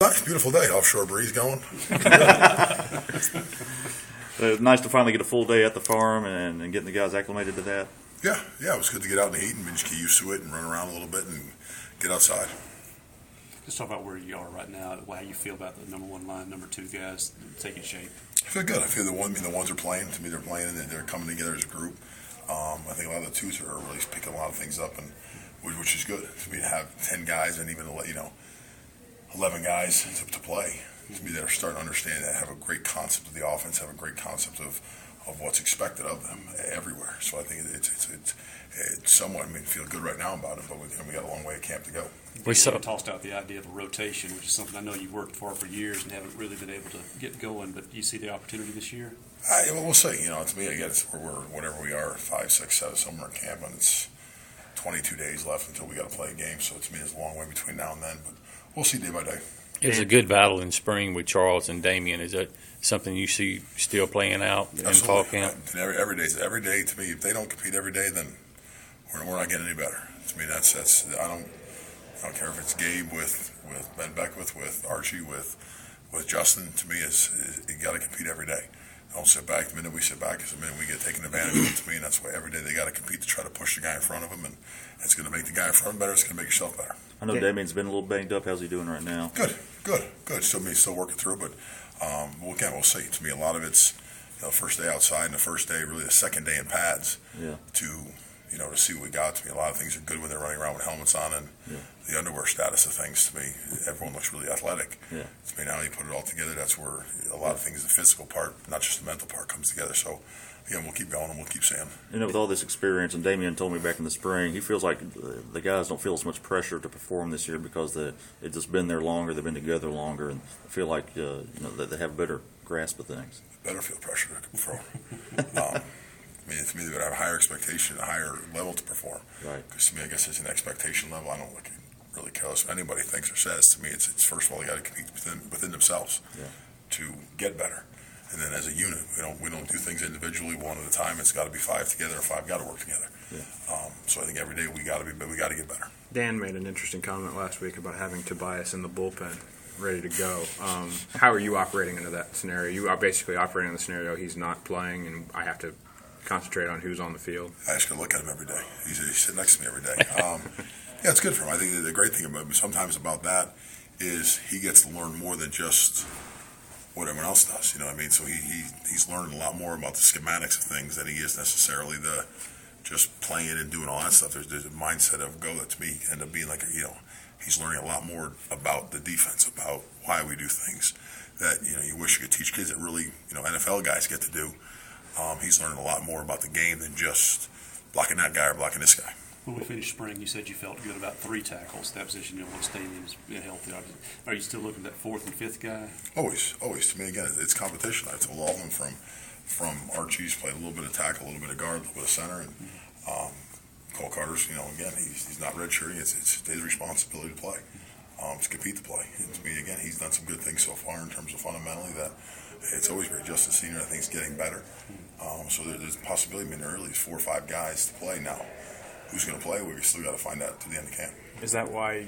Nice, beautiful day. Offshore breeze going. It's nice to finally get a full day at the farm and getting the guys acclimated to that. Yeah, it was good to get out in the heat and just get used to it and run around a little bit and get outside. Just talk about where you are right now, how you feel about the number one line, number two guys taking shape. I feel good. I feel the ones are playing. To me, they're playing and they're coming together as a group. I think a lot of the twos are really picking a lot of things up, and which is good. To me, to have 10 guys and even 11 guys to play. To me, they're starting to understand that, have a great concept of the offense, have a great concept of what's expected of them everywhere. So I think it's somewhat, feel good right now about it, but we got a long way at camp to go. We tossed out the idea of a rotation, which is something I know you've worked for years and haven't really been able to get going, but do you see the opportunity this year? Well, we'll see. To me, again, we're whatever we are, 5, 6, 7, somewhere in camp, and it's 22 days left until we got to play a game. So to me, it's a long way between now and then, but we'll see day by day. It was a good battle in spring with Charles and Damian. Is that something you see still playing out in fall camp? Every day to me, if they don't compete every day, then we're not getting any better. To me, that's I don't care if it's Gabe with Ben Beckwith, with Archie, with Justin. To me, you got to compete every day. Don't sit back. The minute we sit back is the minute we get taken advantage of. To me, and that's why every day they got to compete to try to push the guy in front of them, and it's going to make the guy in front of him better. It's going to make yourself better. I know Damian's been a little banged up. How's he doing right now? Good. Still working through, but we'll see. To me, a lot of it's the first day outside and the first day, really the second day in pads. Yeah. To see what we got. To me, a lot of things are good when they're running around with helmets on, and the underwear status of things. To me, everyone looks really athletic. Yeah. To me, now you put it all together. That's where a lot of things, the physical part, not just the mental part, comes together. So. Again, we'll keep going and we'll keep seeing. With all this experience, and Damian told me back in the spring, he feels like the guys don't feel as much pressure to perform this year because they've just been there longer, they've been together longer, and feel like that they have a better grasp of things. Better feel pressure to perform. To me, they would have a higher expectation, a higher level to perform. Right. Because to me, I guess it's an expectation level. I don't really care what anybody thinks or says. To me, it's first of all, they got to compete within themselves to get better. And then as a unit, we don't do things individually one at a time. It's got to be 5 together, or 5 got to work together. Yeah. So I think every day we got to get better. Dan made an interesting comment last week about having Tobias in the bullpen ready to go. How are you operating into that scenario? You are basically operating in the scenario he's not playing, and I have to concentrate on who's on the field. I just got to look at him every day. He's sitting next to me every day. It's good for him. I think the great thing sometimes about that is he gets to learn more than just what everyone else does, So he's learning a lot more about the schematics of things than he is necessarily the just playing and doing all that stuff. There's a mindset of go that to me end up being like he's learning a lot more about the defense, about why we do things that you wish you could teach kids that really NFL guys get to do. He's learning a lot more about the game than just blocking that guy or blocking this guy. When we finished spring, you said you felt good about 3 tackles. That position you want to stay in is healthy. Are you still looking at that 4th and 5th guy? Always. To me, again, it's competition. I told all of them from Archie's played a little bit of tackle, a little bit of guard, a little bit of center, and Cole Carter's. Again, he's not redshirting. It's his responsibility to play, to compete to play. And to me, again, he's done some good things so far in terms of fundamentally that it's always great. Justin Senior, I think, is getting better. So there's a possibility. Early is 4 or 5 guys to play now. Who's going to play? We still got to find out to the end of camp. Is that why